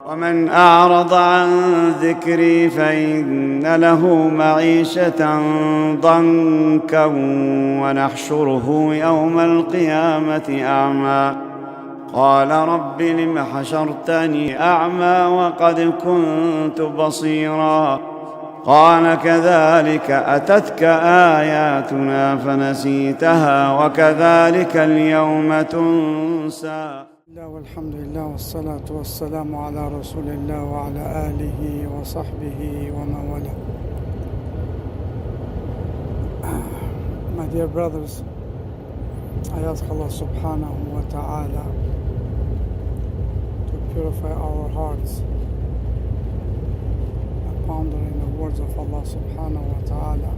ومن أعرض عن ذكري فإن له معيشة ضنكا ونحشره يوم القيامة أعمى قال رب لم حشرتني أعمى وقد كنت بصيرا قال كذلك أتتك آياتنا فنسيتها وكذلك اليوم تنسى. والحمد لله والصلاة والسلام على رسول الله وعلى آله وصحبه ومن والاه. My dear brothers, I ask Allah subhanahu wa ta'ala to purify our hearts and pondering the words of Allah subhanahu wa ta'ala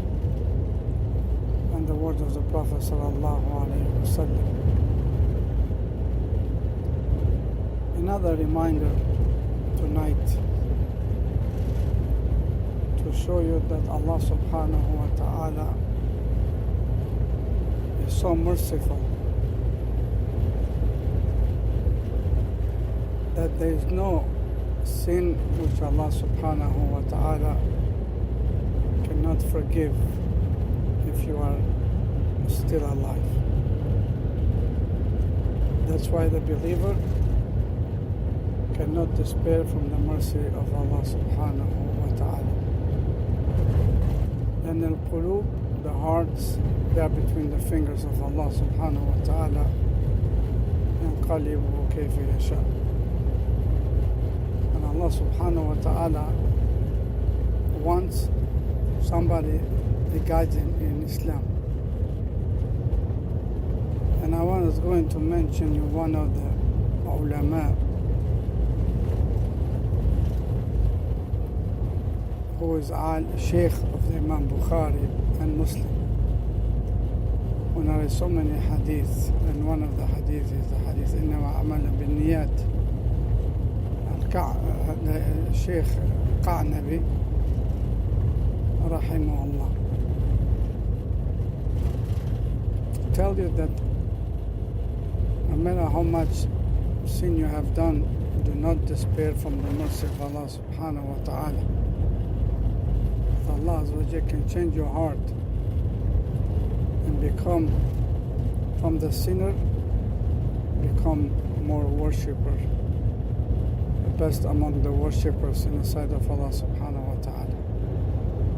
and the words of the Prophet sallallahu alayhi wa sallam. Another reminder tonight to show you that Allah subhanahu wa ta'ala is so merciful that there is no sin which Allah subhanahu wa ta'ala cannot forgive if you are still alive. That's why the believer cannot despair from the mercy of Allah subhanahu wa ta'ala. And al-qulub, the hearts, they are between the fingers of Allah subhanahu wa ta'ala. ينقلب كيف يشاء. And Allah subhanahu wa ta'ala wants somebody to guide him in Islam. And I was going to mention you one of the ulama who is Sheikh of the Imam Bukhari and Muslim, who narrates so many hadiths, and one of the hadiths is the hadith إنما أعمال بالنيات. Sheikh Qa'nabi rahimahullah tell you that no matter how much sin you have done, do not despair from the mercy of Allah subhanahu wa ta'ala. Allah Azza wa Jalla can change your heart and become from the sinner, become more worshipper, the best among the worshippers in the sight of Allah subhanahu wa ta'ala.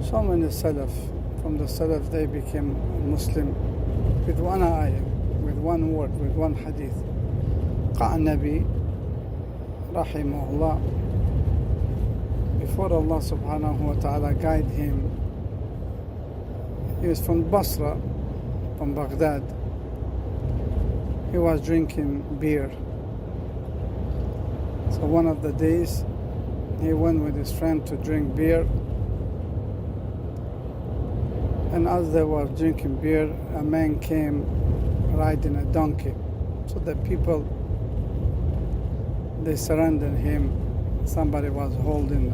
So many Salaf, from the Salaf they became Muslim with one ayah, with one word, with one hadith. Qa'nabi rahimahullah, before Allah subhanahu wa ta'ala guide him, he was from Basra, from Baghdad. He was drinking beer. So one of the days he went with his friend to drink beer, and as they were drinking beer, a man came riding a donkey. So the people, they surrounded him. Somebody was holding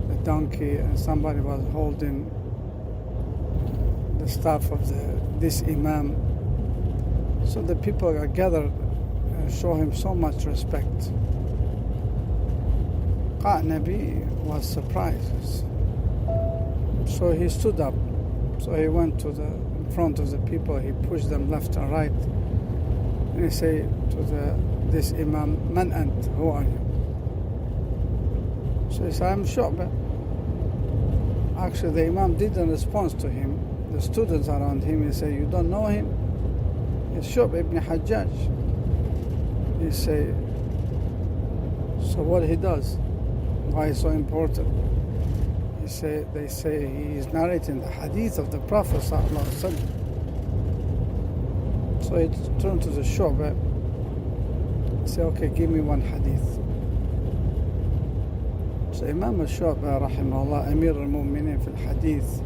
the donkey and somebody was holding the staff of this imam. So the people are gathered and show him so much respect. Qa'nabi was surprised. So he stood up. So he went in front of the people, he pushed them left and right. And he said to this imam, Man ant, who are you? So he said, I'm Shu'bah. Actually, the imam didn't respond to him. The students around him, he said, you don't know him? It's Shu'bah ibn Hajjaj. He said, so what he does? Why is so important? They say he is narrating the hadith of the Prophet sallallahu alaihi wasallam. So he turned to the Shu'bah. He said, okay, give me one hadith. So Imam al-Shu'bah rahimahullah, Amir al-Mu'minin fil hadith,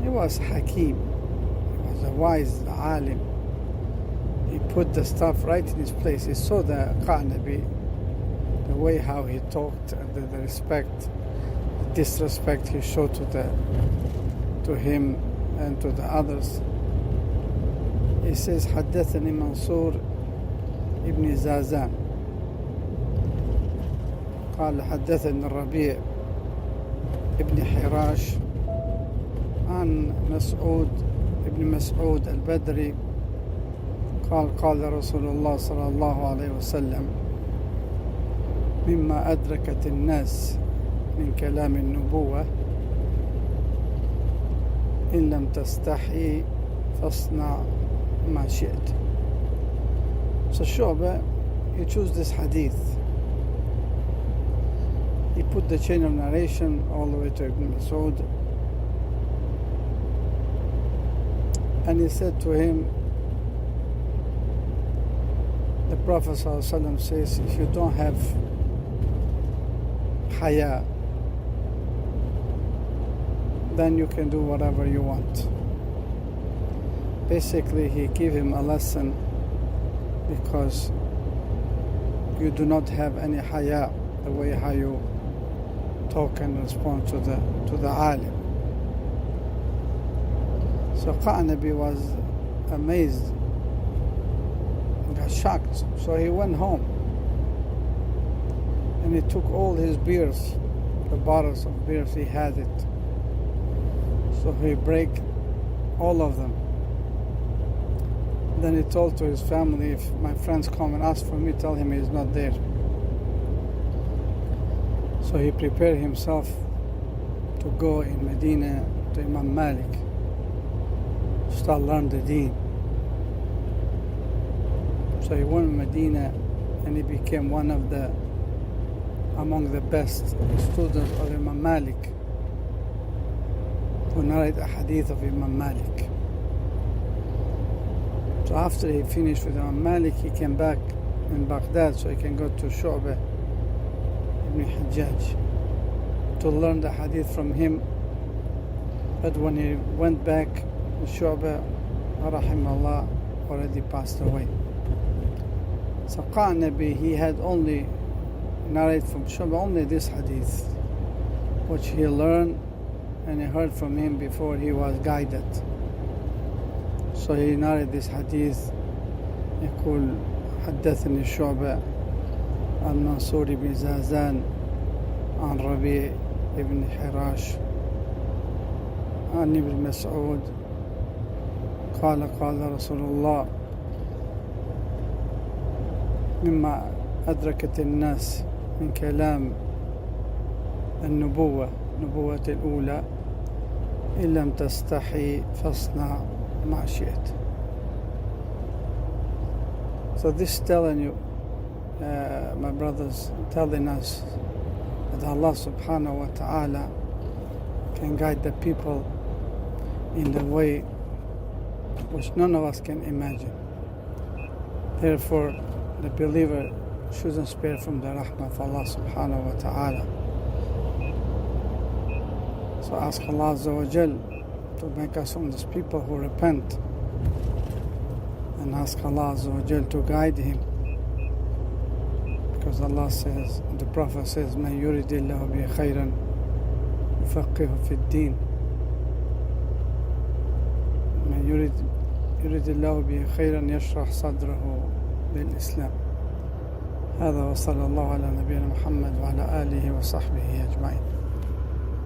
he was Hakim, he was a wise alim. He put the stuff right in his place. He saw the Qa'nabi, the way how he talked, the respect, the disrespect he showed to him and to the others. He says, حدثني منصور ibn Zazan. قال حدثنا الربيع ابن حراش عن ابن مسعود البدري قال قال رسول الله صلى الله عليه وسلم مما أدركت الناس من كلام النبوة إن لم تستحي فاصنع ما شئت. So Shu'bah, he chose this hadith. He put the chain of narration all the way to Ibn Mas'ud, and he said to him, the Prophet ﷺ says, if you don't have haya, then you can do whatever you want. Basically, he gave him a lesson because you do not have any haya, the way how you talk and respond to the alim. So Qa'nabi was amazed, got shocked. So he went home and he took all his beers, the bottles of beers, he had it. So he break all of them. Then he told to his family, if my friends come and ask for me, tell him he's not there. So he prepared himself to go in Medina to Imam Malik, to start learn the deen. So he went to Medina and he became one of among the best students of Imam Malik, who narrate a hadith of Imam Malik. So after he finished with Imam Malik, he came back in Baghdad so he can go to Shu'bah ibn Hajjaj to learn the hadith from him. But when he went back, Shu'bah, rahimahullah, already passed away. So Qa'nabi, he had only narrated from Shu'bah only this hadith, which he learned and he heard from him before he was guided. So he narrated this hadith. يقول حدثني شعبة عن منصور بن زازان عن ربيع بن حراش عن ابن مسعود قال قال رسول الله مما أدركت الناس من كلام النبوة الأولى إن لم تستحي فاصنع ما شئت. So this is telling you, my brothers, telling us that Allah subhanahu wa ta'ala can guide the people in the way which none of us can imagine. Therefore, the believer shouldn't spare from the rahmah of Allah subhanahu wa ta'ala. So ask Allah Azza wa Jal to make us from those people who repent, and ask Allah Azza wa Jal to guide him, because Allah says, the Prophet says, مَنْ يُرِدِ اللَّهُ بِهِ خَيْرًا يُفَقِّهُ فِي الدِّينِ. مَنْ يُرِدِ اللَّهُ بِهِ خَيْرًا يَشْرَحْ صَدْرَهُ للإسلام. هذا وصلى الله على نبينا محمد وعلى آله وصحبه أجمعين.